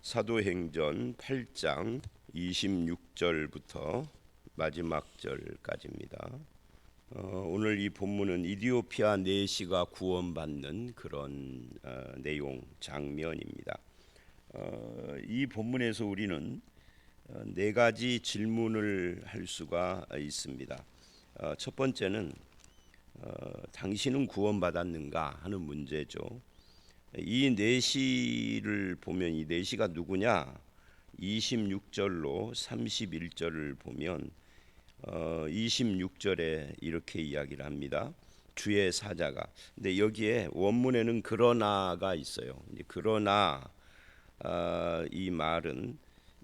사도행전 8장 26절부터 마지막 절까지입니다. 오늘 이 본문은 이디오피아 내시가 구원받는 그런 내용 장면입니다. 이 본문에서 우리는 네 가지 질문을 할 수가 있습니다. 첫 번째는 당신은 구원받았는가 하는 문제죠. 이 내시를 보면 이 내시가 누구냐? 26절로 31절을 보면 26절에 이렇게 이야기를 합니다. 주의 사자가. 근데 여기에 원문에는 그러나가 있어요. 그러나 이 말은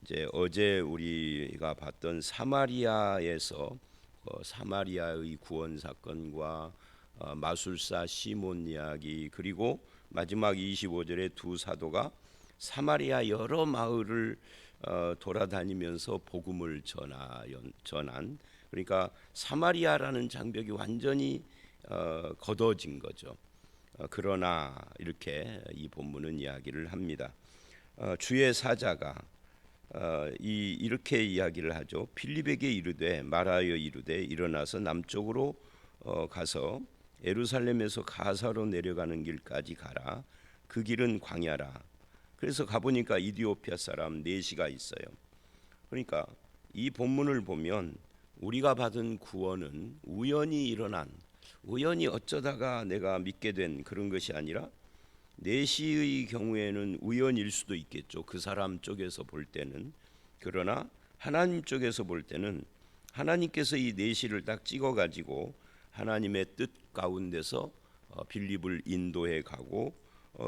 이제 어제 우리가 봤던 사마리아에서 사마리아의 구원 사건과 마술사 시몬 이야기, 그리고 마지막 25절에 두 사도가 사마리아 여러 마을을 돌아다니면서 복음을 전한, 그러니까 사마리아라는 장벽이 완전히 걷어진 거죠. 그러나 이렇게 이 본문은 이야기를 합니다. 주의 사자가 이렇게 이야기를 하죠. 필립에게 이르되 말하여 이르되 일어나서 남쪽으로 가서 예루살렘에서 가사로 내려가는 길까지 가라. 그 길은 광야라. 그래서 가보니까 이디오피아 사람 내시가 있어요. 그러니까 이 본문을 보면 우리가 받은 구원은 우연히 일어난, 우연히 어쩌다가 내가 믿게 된 그런 것이 아니라, 내시의 경우에는 우연일 수도 있겠죠. 그 사람 쪽에서 볼 때는. 그러나 하나님 쪽에서 볼 때는 하나님께서 이 내시를 딱 찍어가지고 하나님의 뜻 가운데서 빌립을 인도해 가고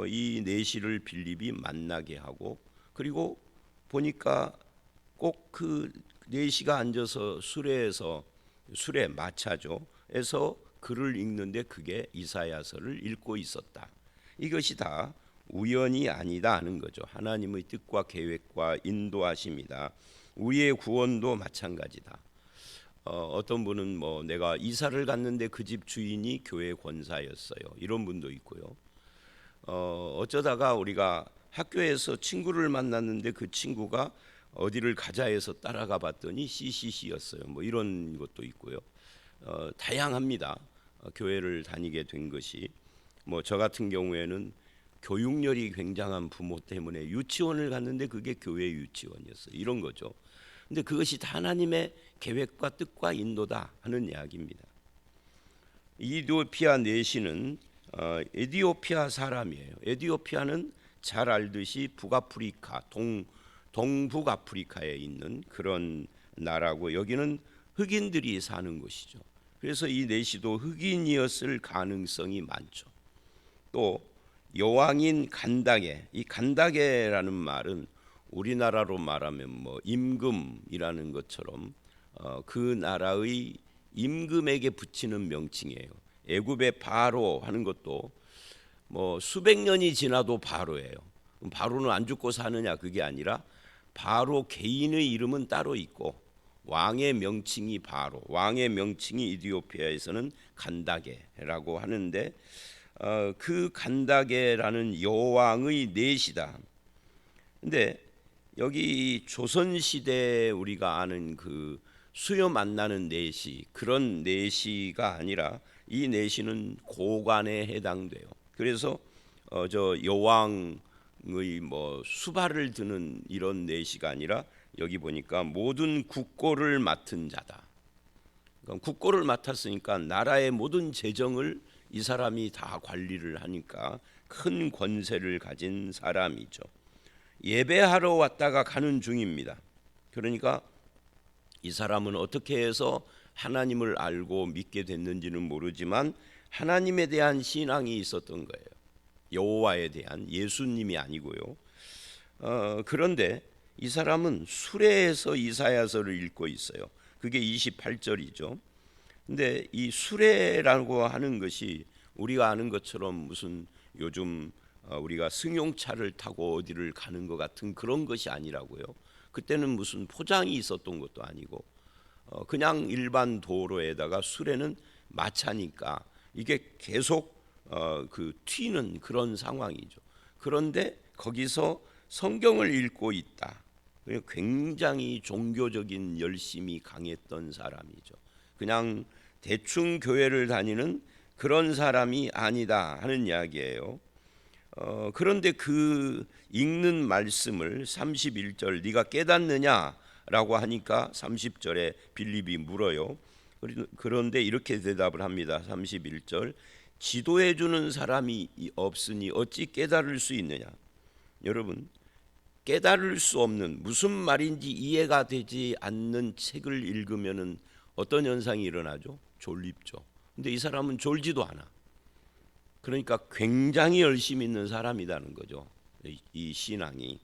이 내시를 빌립이 만나게 하고, 그리고 보니까 꼭 그 내시가 앉아서 수레 마차죠 에서 글을 읽는데 그게 이사야서를 읽고 있었다. 이것이 다 우연이 아니다 하는 거죠. 하나님의 뜻과 계획과 인도하심이다. 우리의 구원도 마찬가지다. 어떤 분은 내가 이사를 갔는데 그 집 주인이 교회 권사였어요. 이런 분도 있고요. 어쩌다가 우리가 학교에서 친구를 만났는데 그 친구가 어디를 가자 해서 따라가 봤더니 CCC였어요. 이런 것도 있고요. 다양합니다. 교회를 다니게 된 것이. 저 같은 경우에는 교육열이 굉장한 부모 때문에 유치원을 갔는데 그게 교회 유치원이었어요. 이런 거죠. 근데 그것이 다 하나님의 계획과 뜻과 인도다 하는 이야기입니다. 이디오피아 내시는 에디오피아 사람이에요. 에디오피아는 잘 알듯이 북아프리카, 동북아프리카에 있는 그런 나라고, 여기는 흑인들이 사는 곳이죠. 그래서 이 내시도 흑인이었을 가능성이 많죠. 또 여왕인 간다게, 이 간다게라는 말은 우리나라로 말하면 임금이라는 것처럼 그 나라의 임금에게 붙이는 명칭이에요. 애굽의 바로 하는 것도 수백 년이 지나도 바로예요. 바로는 안 죽고 사느냐, 그게 아니라 바로 개인의 이름은 따로 있고 왕의 명칭이 바로, 왕의 명칭이 이디오피아에서는 간다게라고 하는데, 그 간다게라는 여왕의 내시다. 근데 여기 조선 시대 우리가 아는 그 수요 만나는 내시, 그런 내시가 아니라 이 내시는 고관에 해당돼요. 그래서 저 여왕의 수발을 드는 이런 내시가 아니라, 여기 보니까 모든 국고를 맡은 자다. 그러니까 국고를 맡았으니까 나라의 모든 재정을 이 사람이 다 관리를 하니까 큰 권세를 가진 사람이죠. 예배하러 왔다가 가는 중입니다. 그러니까 이 사람은 어떻게 해서 하나님을 알고 믿게 됐는지는 모르지만 하나님에 대한 신앙이 있었던 거예요. 여호와에 대한, 예수님이 아니고요. 그런데 이 사람은 수레에서 이사야서를 읽고 있어요. 그게 28절이죠. 근데 이 수레라고 하는 것이 우리가 아는 것처럼 무슨 요즘 우리가 승용차를 타고 어디를 가는 것 같은 그런 것이 아니라고요. 그때는 무슨 포장이 있었던 것도 아니고 그냥 일반 도로에다가 수레는 마차니까 이게 계속 그 튀는 그런 상황이죠. 그런데 거기서 성경을 읽고 있다. 굉장히 종교적인 열심이 강했던 사람이죠. 그냥 대충 교회를 다니는 그런 사람이 아니다 하는 이야기예요. 그런데 그 읽는 말씀을 31절 네가 깨닫느냐라고 하니까 30절에 빌립이 물어요. 그런데 이렇게 대답을 합니다. 31절 지도해 주는 사람이 없으니 어찌 깨달을 수 있느냐. 여러분, 깨달을 수 없는, 무슨 말인지 이해가 되지 않는 책을 읽으면은 어떤 현상이 일어나죠? 졸립죠. 근데 이 사람은 졸지도 않아. 그러니까 굉장히 열심히 있는 사람이라는 거죠. 이 신앙이.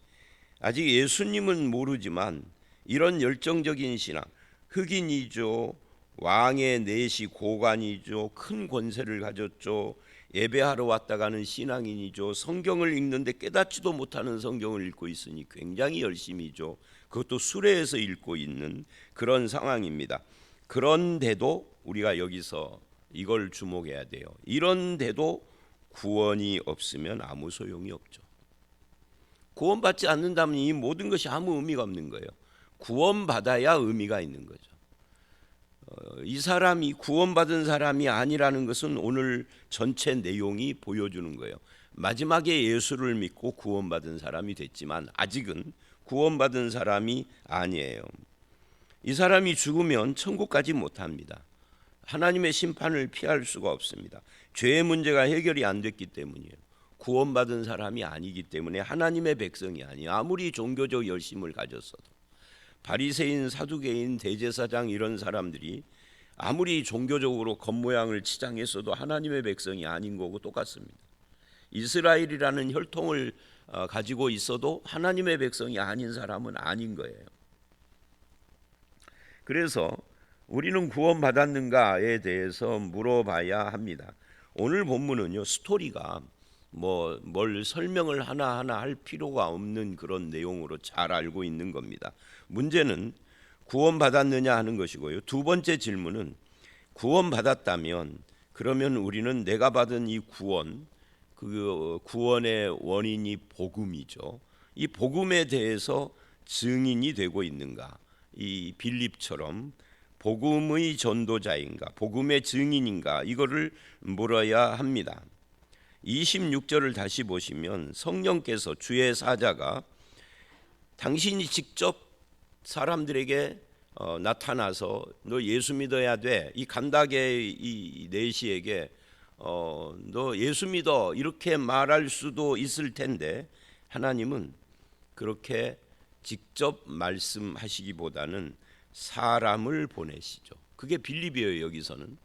아직 예수님은 모르지만 이런 열정적인 신앙, 흑인이죠. 왕의 내시 고관이죠. 큰 권세를 가졌죠. 예배하러 왔다 가는 신앙인이죠. 성경을 읽는데 깨닫지도 못하는 성경을 읽고 있으니 굉장히 열심히죠. 그것도 수레에서 읽고 있는 그런 상황입니다. 그런데도 우리가 여기서 이걸 주목해야 돼요. 이런데도 구원이 없으면 아무 소용이 없죠. 구원받지 않는다면 이 모든 것이 아무 의미가 없는 거예요. 구원받아야 의미가 있는 거죠. 이 사람이 구원받은 사람이 아니라는 것은 오늘 전체 내용이 보여주는 거예요. 마지막에 예수를 믿고 구원받은 사람이 됐지만 아직은 구원받은 사람이 아니에요. 이 사람이 죽으면 천국 가지 못합니다. 하나님의 심판을 피할 수가 없습니다. 죄의 문제가 해결이 안 됐기 때문이에요. 구원받은 사람이 아니기 때문에 하나님의 백성이 아니에요. 아무리 종교적 열심을 가졌어도. 바리새인, 사두개인, 대제사장 이런 사람들이 아무리 종교적으로 겉모양을 치장했어도 하나님의 백성이 아닌 거고 똑같습니다. 이스라엘이라는 혈통을 가지고 있어도 하나님의 백성이 아닌 사람은 아닌 거예요. 그래서 우리는 구원받았는가에 대해서 물어봐야 합니다. 오늘 본문은요, 스토리가 뭘 설명을 하나하나 할 필요가 없는 그런 내용으로 잘 알고 있는 겁니다. 문제는 구원받았느냐 하는 것이고요. 두 번째 질문은 구원받았다면 그러면 우리는 내가 받은 이 구원, 그 구원의 원인이 복음이죠. 이 복음에 대해서 증인이 되고 있는가? 이 빌립처럼 복음의 전도자인가? 복음의 증인인가? 이거를 물어야 합니다. 26절을 다시 보시면 성령께서 주의 사자가 당신이 직접 사람들에게 나타나서 너 예수 믿어야 돼. 이 간다게 이 내시에게 너 예수 믿어 이렇게 말할 수도 있을 텐데 하나님은 그렇게 직접 말씀하시기보다는 사람을 보내시죠. 그게 빌립이에요, 여기서는.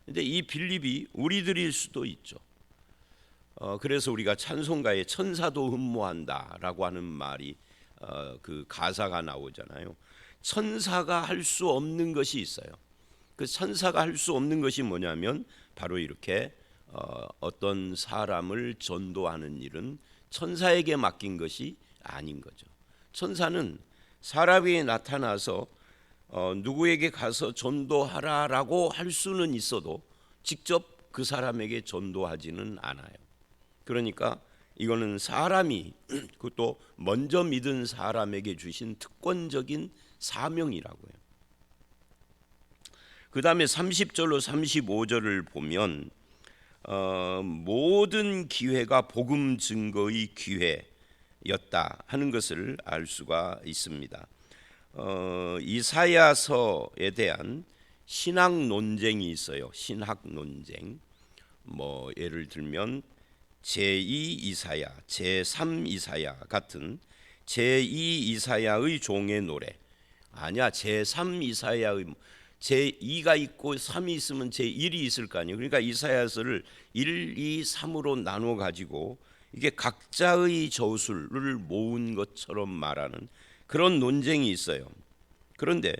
근데 이 빌립이 우리들일 수도 있죠. 그래서 우리가 찬송가에 천사도 흠모한다라고 하는 말이 그 가사가 나오잖아요. 천사가 할 수 없는 것이 있어요. 그 천사가 할 수 없는 것이 뭐냐면 바로 이렇게 어떤 사람을 전도하는 일은 천사에게 맡긴 것이 아닌 거죠. 천사는 사람이 나타나서 누구에게 가서 전도하라라고 할 수는 있어도 직접 그 사람에게 전도하지는 않아요. 그러니까 이거는 사람이 그것도 먼저 믿은 사람에게 주신 특권적인 사명이라고요. 그 다음에 30절로 35절을 보면 모든 기회가 복음 증거의 기회였다 하는 것을 알 수가 있습니다. 이사야서에 대한 신학 논쟁이 있어요. 신학 논쟁. 예를 들면 제2 이사야, 제3 이사야 같은 제2 이사야의 종의 노래. 아니야, 제3 이사야의 제2가 있고 3이 있으면 제1이 있을 거 아니에요. 그러니까 이사야서를 1, 2, 3으로 나눠 가지고 이게 각자의 저술을 모은 것처럼 말하는 그런 논쟁이 있어요. 그런데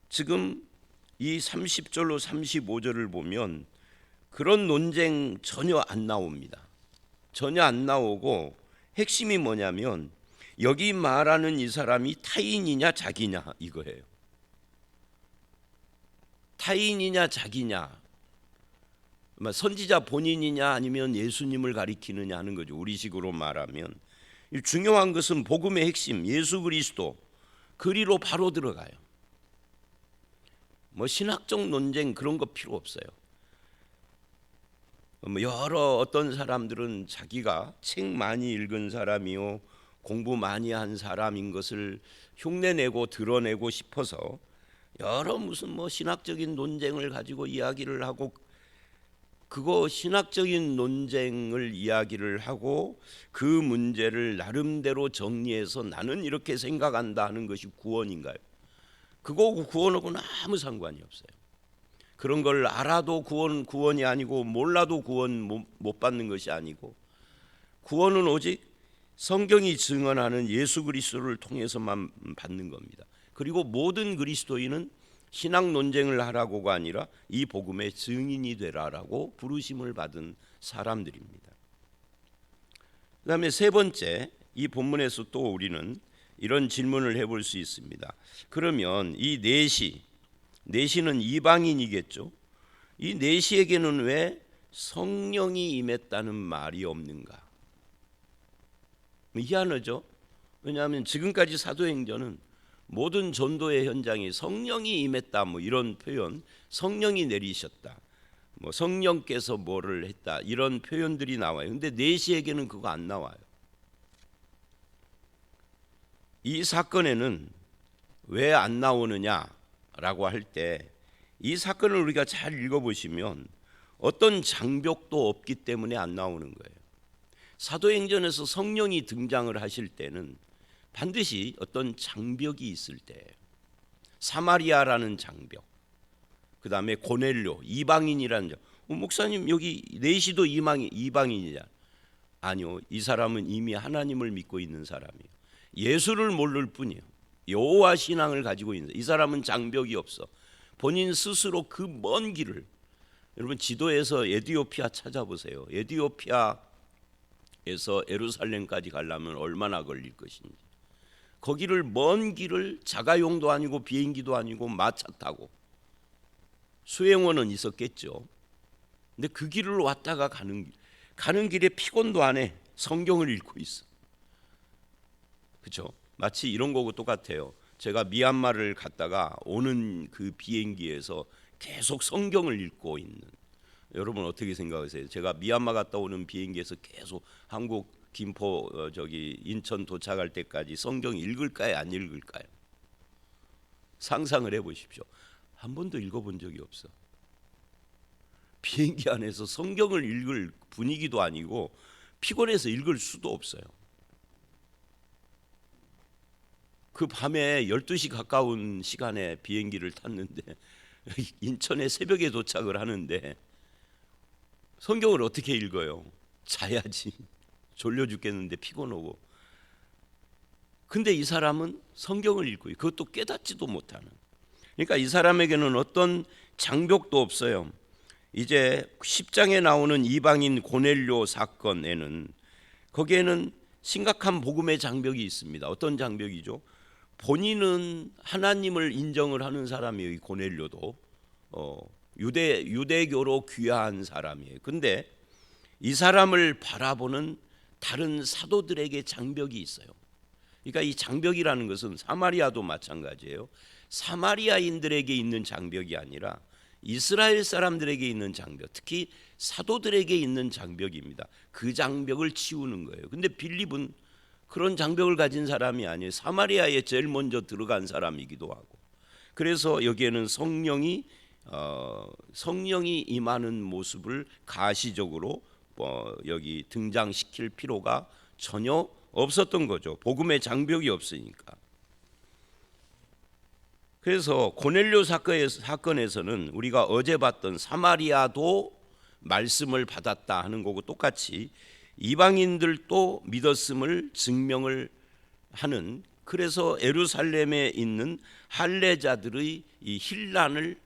지금 이 30절로 35절을 보면 그런 논쟁 전혀 안 나옵니다. 전혀 안 나오고 핵심이 뭐냐면 여기 말하는 이 사람이 타인이냐 자기냐 이거예요. 타인이냐 자기냐, 선지자 본인이냐 아니면 예수님을 가리키느냐 하는 거죠. 우리식으로 말하면 이 중요한 것은 복음의 핵심 예수 그리스도 그리로 바로 들어가요. 뭐 신학적 논쟁 그런 거 필요 없어요. 여러 어떤 사람들은 자기가 책 많이 읽은 사람이요 공부 많이 한 사람인 것을 흉내내고 드러내고 싶어서 여러 무슨 뭐 신학적인 논쟁을 가지고 이야기를 하고, 그거 신학적인 논쟁을 이야기를 하고 그 문제를 나름대로 정리해서 나는 이렇게 생각한다 하는 것이 구원인가요? 그거하고 구원하고는 아무 상관이 없어요. 그런 걸 알아도 구원이 아니고 몰라도 구원 못 받는 것이 아니고, 구원은 오직 성경이 증언하는 예수 그리스도를 통해서만 받는 겁니다. 그리고 모든 그리스도인은 신학 논쟁을 하라고가 아니라 이 복음의 증인이 되라라고 부르심을 받은 사람들입니다. 그다음에 세 번째, 이 본문에서 또 우리는 이런 질문을 해볼 수 있습니다. 그러면 이 내시는 이방인이겠죠. 이 내시에게는 왜 성령이 임했다는 말이 없는가? 희한하죠. 왜냐하면 지금까지 사도행전은 모든 전도의 현장에 성령이 임했다 뭐 이런 표현, 성령이 내리셨다, 뭐 성령께서 뭐를 했다 이런 표현들이 나와요. 근데 내시에게는 그거 안 나와요. 이 사건에는 왜 안 나오느냐라고 할 때 이 사건을 우리가 잘 읽어보시면 어떤 장벽도 없기 때문에 안 나오는 거예요. 사도행전에서 성령이 등장을 하실 때는 반드시 어떤 장벽이 있을 때, 사마리아라는 장벽, 그 다음에 고넬료 이방인이라는 장벽. 목사님 여기 내시도 이방인이냐? 아니요, 이 사람은 이미 하나님을 믿고 있는 사람이에요. 예수를 모를 뿐이에요. 여호와 신앙을 가지고 있는, 이 사람은 장벽이 없어. 본인 스스로 그 먼 길을, 여러분 지도에서 에티오피아 찾아보세요. 에티오피아에서 예루살렘까지 가려면 얼마나 걸릴 것인지. 거기를 먼 길을 자가용도 아니고 비행기도 아니고 마차 타고, 수행원은 있었겠죠. 근데 그 길을 왔다가 가는 길에 피곤도 안 해. 성경을 읽고 있어. 그렇죠? 마치 이런 거고 똑같아요. 제가 미얀마를 갔다가 오는 그 비행기에서 계속 성경을 읽고 있는, 여러분 어떻게 생각하세요? 제가 미얀마 갔다 오는 비행기에서 계속 한국 김포 인천 도착할 때까지 성경 읽을까요? 안 읽을까요? 상상을 해보십시오. 한 번도 읽어본 적이 없어. 비행기 안에서 성경을 읽을 분위기도 아니고 피곤해서 읽을 수도 없어요. 그 밤에 12시 가까운 시간에 비행기를 탔는데 인천에 새벽에 도착을 하는데 성경을 어떻게 읽어요? 자야지. 졸려 죽겠는데 피곤하고. 근데 이 사람은 성경을 읽고 그것도 깨닫지도 못하는. 그러니까 이 사람에게는 어떤 장벽도 없어요. 이제 10장에 나오는 이방인 고넬료 사건에는, 거기에는 심각한 복음의 장벽이 있습니다. 어떤 장벽이죠? 본인은 하나님을 인정을 하는 사람이에요. 이 고넬료도 유대교로 귀화한 사람이에요. 근데 이 사람을 바라보는 다른 사도들에게 장벽이 있어요. 그러니까 이 장벽이라는 것은 사마리아도 마찬가지예요. 사마리아인들에게 있는 장벽이 아니라 이스라엘 사람들에게 있는 장벽, 특히 사도들에게 있는 장벽입니다. 그 장벽을 치우는 거예요. 근데 빌립은 그런 장벽을 가진 사람이 아니에요. 사마리아에 제일 먼저 들어간 사람이기도 하고. 그래서 여기에는 성령이 임하는 모습을 가시적으로 여기 등장시킬 필요가 전혀 없었던 거죠. 복음의 장벽이 없으니까. 그래서 고넬료 사건에서는 우리가 어제 봤던 사마리아도 말씀을 받았다 하는 거고 똑같이 이방인들도 믿었음을 증명을 하는, 그래서 예루살렘에 있는 할례자들의 이 힐난을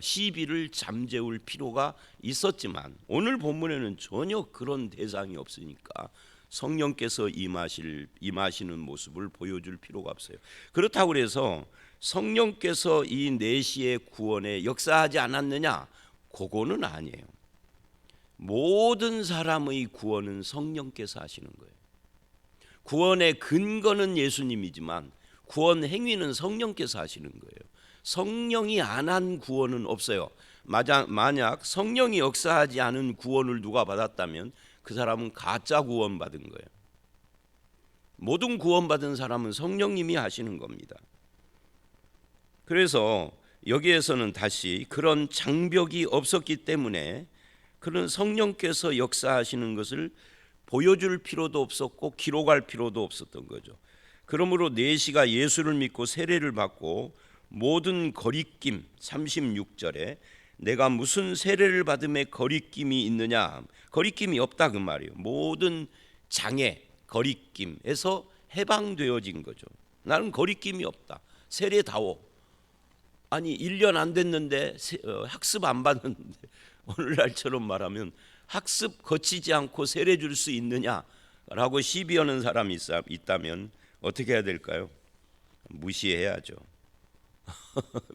시비를 잠재울 필요가 있었지만 오늘 본문에는 전혀 그런 대상이 없으니까 성령께서 임하시는 모습을 보여줄 필요가 없어요. 그렇다고 해서 성령께서 이 내시의 구원에 역사하지 않았느냐? 그거는 아니에요. 모든 사람의 구원은 성령께서 하시는 거예요. 구원의 근거는 예수님이지만 구원 행위는 성령께서 하시는 거예요. 성령이 안 한 구원은 없어요. 만약 성령이 역사하지 않은 구원을 누가 받았다면 그 사람은 가짜 구원 받은 거예요. 모든 구원받은 사람은 성령님이 하시는 겁니다. 그래서 여기에서는 다시 그런 장벽이 없었기 때문에 그런 성령께서 역사하시는 것을 보여줄 필요도 없었고 기록할 필요도 없었던 거죠. 그러므로 내시가 예수를 믿고 세례를 받고 모든 거리낌, 36절에 내가 무슨 세례를 받음에 거리낌이 있느냐, 거리낌이 없다 그 말이에요. 모든 장애, 거리낌에서 해방되어진 거죠. 나는 거리낌이 없다. 세례다워. 아니 1년 안 됐는데 학습 안 받는데 오늘날처럼 말하면 학습 거치지 않고 세례 줄 수 있느냐라고 시비하는 사람이 있다면 어떻게 해야 될까요? 무시해야죠.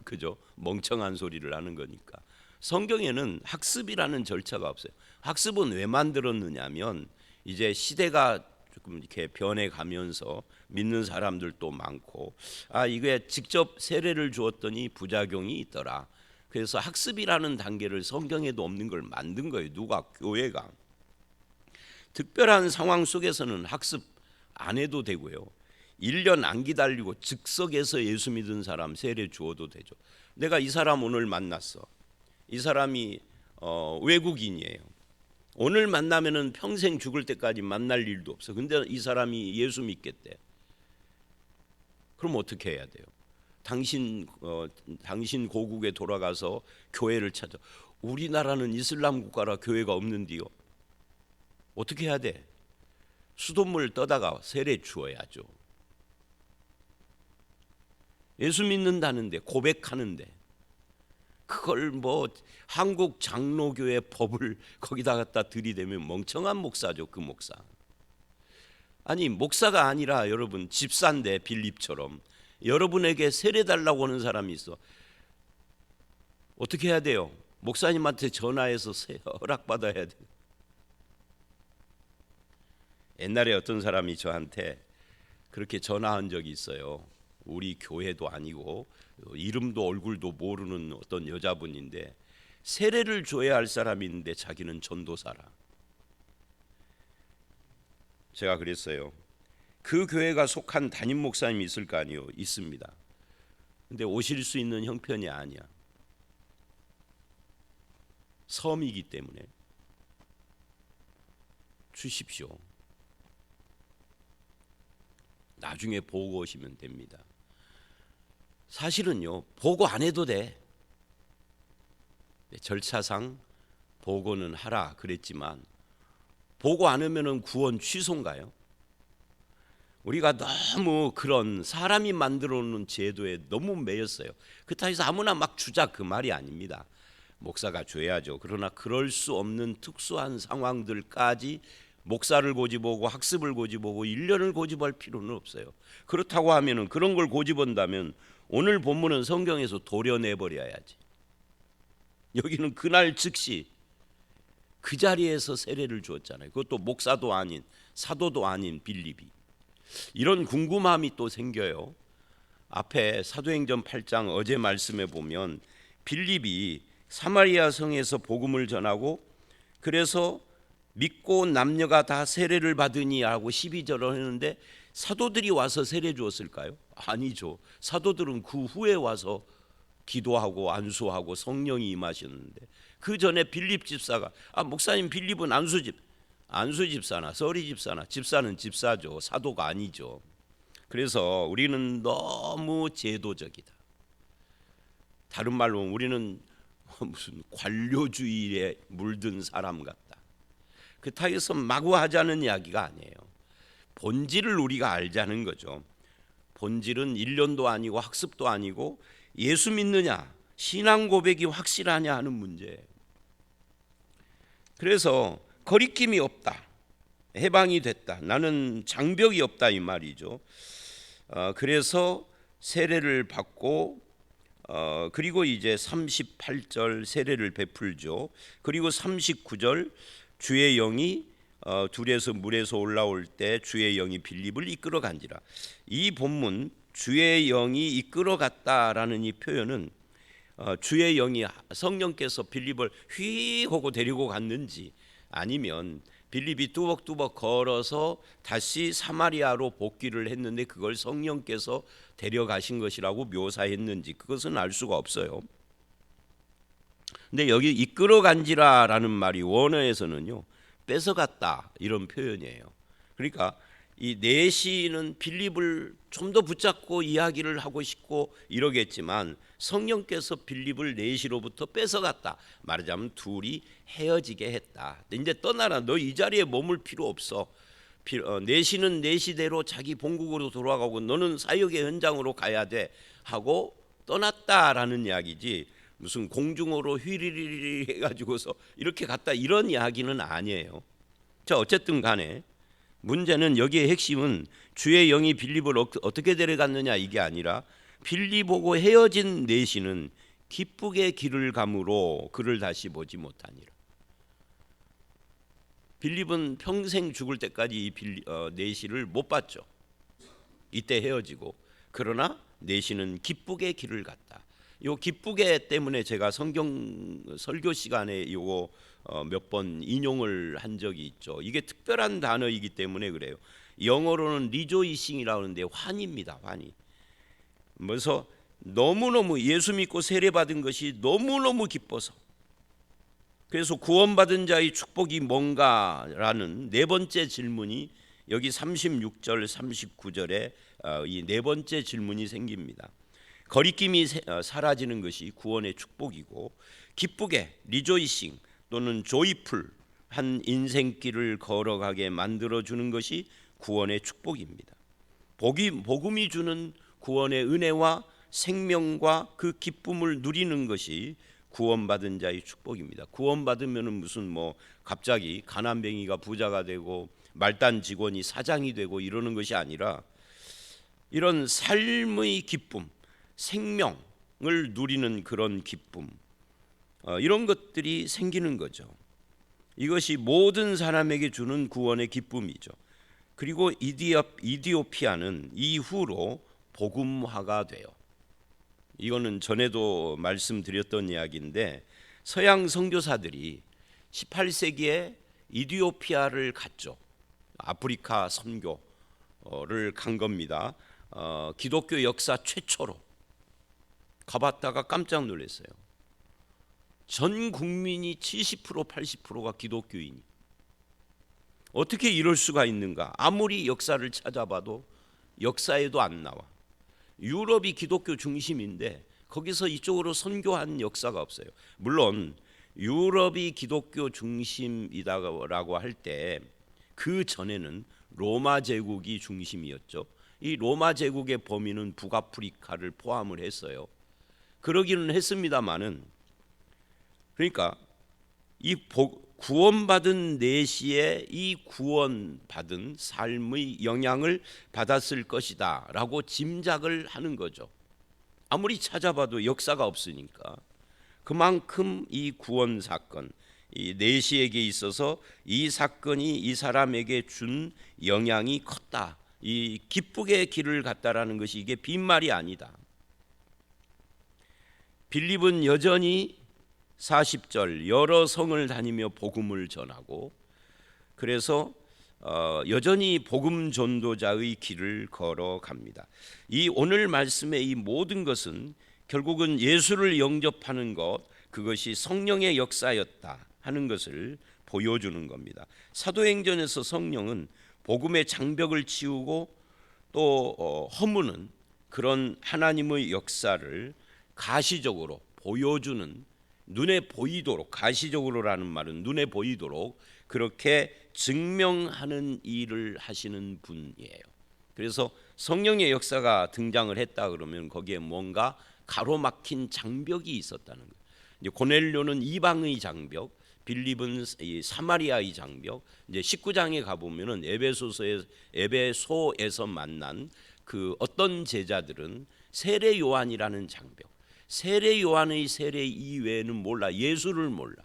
그죠? 멍청한 소리를 하는 거니까. 성경에는 학습이라는 절차가 없어요. 학습은 왜 만들었느냐면 이제 시대가 조금 이렇게 변해가면서 믿는 사람들도 많고 이게 직접 세례를 주었더니 부작용이 있더라. 그래서 학습이라는 단계를 성경에도 없는 걸 만든 거예요. 누가? 교회가. 특별한 상황 속에서는 학습 안 해도 되고요. 1년 안 기다리고 즉석에서 예수 믿은 사람 세례 주어도 되죠. 내가 이 사람 오늘 만났어. 이 사람이 외국인이에요. 오늘 만나면은 평생 죽을 때까지 만날 일도 없어. 근데 이 사람이 예수 믿겠대. 그럼 어떻게 해야 돼요? 당신 고국에 돌아가서 교회를 찾아. 우리나라는 이슬람 국가라 교회가 없는데요. 어떻게 해야 돼? 수돗물 떠다가 세례 주어야죠. 예수 믿는다는데 고백하는데 그걸 뭐 한국 장로교회 법을 거기다 갖다 들이대면 멍청한 목사죠. 그 목사. 아니 목사가 아니라 여러분 집사인데 빌립처럼 여러분에게 세례 달라고 하는 사람이 있어. 어떻게 해야 돼요? 목사님한테 전화해서 허락받아야 돼요. 옛날에 어떤 사람이 저한테 그렇게 전화한 적이 있어요. 우리 교회도 아니고 이름도 얼굴도 모르는 어떤 여자분인데 세례를 줘야 할 사람이 있는데 자기는 전도사라. 제가 그랬어요. 그 교회가 속한 담임 목사님이 있을 거 아니에요. 있습니다. 근데 오실 수 있는 형편이 아니야. 섬이기 때문에 주십시오. 나중에 보고 오시면 됩니다. 사실은요, 보고 안 해도 돼. 절차상 보고는 하라 그랬지만 보고 안 하면은 구원 취소인가요? 우리가 너무 그런 사람이 만들어 놓은 제도에 너무 매였어요. 그렇다고 해서 아무나 막 주자 그 말이 아닙니다. 목사가 줘야죠. 그러나 그럴 수 없는 특수한 상황들까지 목사를 고집하고 학습을 고집하고 1년을 고집할 필요는 없어요. 그렇다고 하면은 그런 걸 고집한다면 오늘 본문은 성경에서 도려내버려야지. 여기는 그날 즉시 그 자리에서 세례를 주었잖아요. 그것도 목사도 아닌 사도도 아닌 빌립이. 이런 궁금함이 또 생겨요. 앞에 사도행전 8장 어제 말씀에 보면 빌립이 사마리아 성에서 복음을 전하고 그래서 믿고 남녀가 다 세례를 받으니 하고 12절을 했는데 사도들이 와서 세례 주었을까요? 아니죠. 사도들은 그 후에 와서 기도하고 안수하고 성령이 임하셨는데 그 전에 빌립 집사가 목사님 빌립은 안수 집사나 서리 집사나 집사는 집사죠. 사도가 아니죠. 그래서 우리는 너무 제도적이다. 다른 말로 우리는 무슨 관료주의에 물든 사람 같다. 그렇다고 해서 마구 하자는 이야기가 아니에요. 본질을 우리가 알자는 거죠. 본질은 1년도 아니고 학습도 아니고 예수 믿느냐, 신앙 고백이 확실하냐 하는 문제예요. 그래서 거리낌이 없다. 해방이 됐다. 나는 장벽이 없다 이 말이죠. 그래서 세례를 받고 그리고 이제 38절 세례를 베풀죠. 그리고 39절 주의 영이 둘에서 물에서 올라올 때 주의 영이 빌립을 이끌어 간지라. 이 본문 주의 영이 이끌어 갔다라는 이 표현은 주의 영이 성령께서 빌립을 휘 하고 데리고 갔는지, 아니면 빌립이 뚜벅뚜벅 걸어서 다시 사마리아로 복귀를 했는데 그걸 성령께서 데려가신 것이라고 묘사했는지, 그것은 알 수가 없어요. 근데 여기 이끌어 간지라라는 말이 원어에서는요, 뺏어갔다 이런 표현이에요. 그러니까 이 내시는 빌립을 좀 더 붙잡고 이야기를 하고 싶고 이러겠지만 성령께서 빌립을 내시로부터 뺏어갔다. 말하자면 둘이 헤어지게 했다. 이제 떠나라. 너 이 자리에 머물 필요 없어. 내시는 내시대로 자기 본국으로 돌아가고 너는 사역의 현장으로 가야 돼 하고 떠났다라는 이야기지, 무슨 공중으로 휘리리리 해가지고서 이렇게 갔다 이런 이야기는 아니에요. 자, 어쨌든 간에 문제는, 여기에 핵심은 주의 영이 빌립을 어떻게 데려갔느냐 이게 아니라, 빌립하고 헤어진 내시는 기쁘게 길을 가므로 그를 다시 보지 못하니라. 빌립은 평생 죽을 때까지 이 내시를 못 봤죠. 이때 헤어지고. 그러나 내시는 기쁘게 길을 갔다. 요 기쁘게 때문에 제가 성경 설교 시간에 요거 몇 번 인용을 한 적이 있죠. 이게 특별한 단어이기 때문에 그래요. 영어로는 리조이싱이라고 하는데 환희입니다. 환희. 그래서 너무너무 예수 믿고 세례받은 것이 너무너무 기뻐서, 그래서 구원받은 자의 축복이 뭔가라는 네 번째 질문이 여기 36절 39절에 이 네 번째 질문이 생깁니다. 거리낌이 사라지는 것이 구원의 축복이고, 기쁘게 리조이싱 또는 조이풀 한 인생길을 걸어가게 만들어주는 것이 구원의 축복입니다. 복음이 주는 구원의 은혜와 생명과 그 기쁨을 누리는 것이 구원받은 자의 축복입니다. 구원받으면 무슨 갑자기 가난뱅이가 부자가 되고 말단 직원이 사장이 되고 이러는 것이 아니라, 이런 삶의 기쁨, 생명을 누리는 그런 기쁨, 이런 것들이 생기는 거죠. 이것이 모든 사람에게 주는 구원의 기쁨이죠. 그리고 이디오피아는 이후로 복음화가 돼요. 이거는 전에도 말씀드렸던 이야기인데, 서양 선교사들이 18세기에 이디오피아를 갔죠. 아프리카 선교를 간 겁니다. 기독교 역사 최초로 가봤다가 깜짝 놀랐어요. 전 국민이 70% 80%가 기독교인이. 어떻게 이럴 수가 있는가? 아무리 역사를 찾아봐도 역사에도 안 나와. 유럽이 기독교 중심인데 거기서 이쪽으로 선교한 역사가 없어요. 물론 유럽이 기독교 중심이다라고 할 때 그 전에는 로마 제국이 중심이었죠. 이 로마 제국의 범위는 북아프리카를 포함을 했어요. 그러기는 했습니다마는, 그러니까 이 구원받은 내시에 이 구원받은 삶의 영향을 받았을 것이다 라고 짐작을 하는 거죠. 아무리 찾아봐도 역사가 없으니까. 그만큼 이 구원 사건, 이 내시에게 있어서 이 사건이 이 사람에게 준 영향이 컸다. 이 기쁘게 길을 갔다라는 것이 이게 빈말이 아니다. 빌립은 여전히 40절 여러 성을 다니며 복음을 전하고, 그래서 여전히 복음 전도자의 길을 걸어갑니다. 이 오늘 말씀의 이 모든 것은 결국은 예수를 영접하는 것, 그것이 성령의 역사였다 하는 것을 보여주는 겁니다. 사도행전에서 성령은 복음의 장벽을 치우고 또 허무는 그런 하나님의 역사를 가시적으로 보여주는, 눈에 보이도록, 가시적으로라는 말은 눈에 보이도록 그렇게 증명하는 일을 하시는 분이에요. 그래서 성령의 역사가 등장을 했다 그러면 거기에 뭔가 가로막힌 장벽이 있었다는 거예요. 이제 고넬료는 이방의 장벽, 빌립은 사마리아의 장벽. 이제 19장에 가 보면은 에베소에서 만난 그 어떤 제자들은 세례 요한이라는 장벽, 세례 요한의 세례 이외에는 몰라, 예수를 몰라.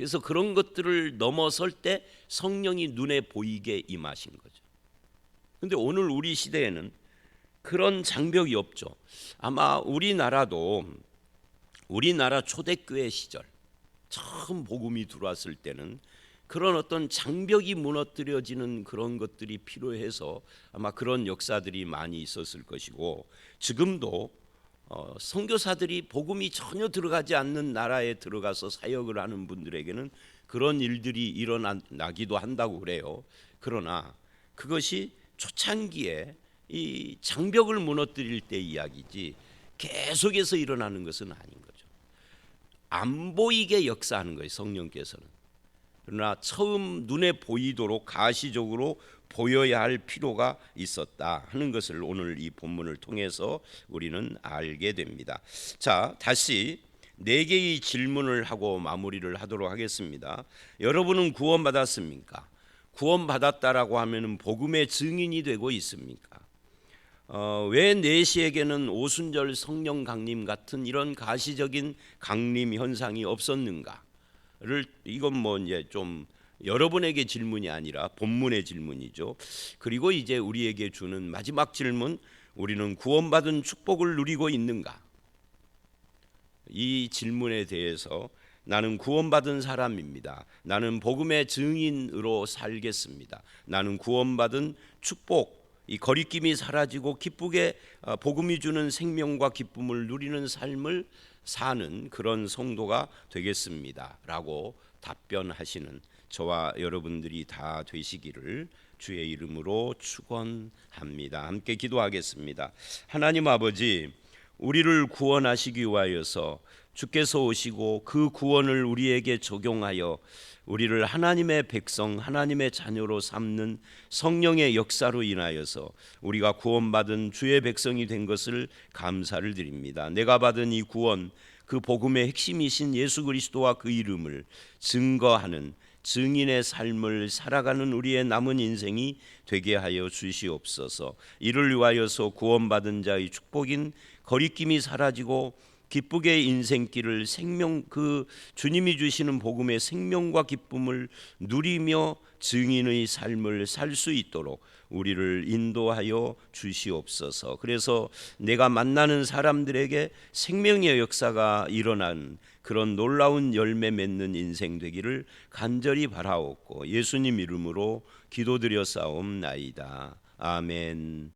그래서 그런 것들을 넘어설 때 성령이 눈에 보이게 임하신 거죠. 근데 오늘 우리 시대에는 그런 장벽이 없죠. 아마 우리나라도 우리나라 초대교회 시절 처음 복음이 들어왔을 때는 그런 어떤 장벽이 무너뜨려지는 그런 것들이 필요해서 아마 그런 역사들이 많이 있었을 것이고, 지금도 선교사들이 복음이 전혀 들어가지 않는 나라에 들어가서 사역을 하는 분들에게는 그런 일들이 일어나기도 한다고 그래요. 그러나 그것이 초창기에 이 장벽을 무너뜨릴 때 이야기지 계속해서 일어나는 것은 아닌 거죠. 안 보이게 역사하는 거예요, 성령께서는. 그러나 처음 눈에 보이도록 가시적으로 보여야 할 필요가 있었다 하는 것을 오늘 이 본문을 통해서 우리는 알게 됩니다. 자, 다시 4개의 질문을 하고 마무리를 하도록 하겠습니다. 여러분은 구원받았습니까? 구원받았다라고 하면은 복음의 증인이 되고 있습니까? 왜 내시에게는 오순절 성령 강림 같은 이런 가시적인 강림 현상이 없었는가를, 이건 뭐 이제 좀 여러분에게 질문이 아니라 본문의 질문이죠. 그리고 이제 우리에게 주는 마지막 질문, 우리는 구원받은 축복을 누리고 있는가? 이 질문에 대해서 나는 구원받은 사람입니다. 나는 복음의 증인으로 살겠습니다. 나는 구원받은 축복, 이 거리낌이 사라지고 기쁘게 복음이 주는 생명과 기쁨을 누리는 삶을 사는 그런 성도가 되겠습니다 라고 답변하시는 저와 여러분들이 다 되시기를 주의 이름으로 축원합니다. 함께 기도하겠습니다. 하나님 아버지, 우리를 구원하시기 위하여서 주께서 오시고 그 구원을 우리에게 적용하여 우리를 하나님의 백성, 하나님의 자녀로 삼는 성령의 역사로 인하여서 우리가 구원받은 주의 백성이 된 것을 감사를 드립니다. 내가 받은 이 구원, 그 복음의 핵심이신 예수 그리스도와 그 이름을 증거하는 증인의 삶을 살아가는 우리의 남은 인생이 되게 하여 주시옵소서. 이를 위하여서 구원받은 자의 축복인 거리낌이 사라지고 기쁘게 인생길을 그 주님이 주시는 복음의 생명과 기쁨을 누리며 증인의 삶을 살 수 있도록 우리를 인도하여 주시옵소서. 그래서 내가 만나는 사람들에게 생명의 역사가 일어난 그런 놀라운 열매 맺는 인생 되기를 간절히 바라옵고 예수님 이름으로 기도드려 싸움나이다. 아멘.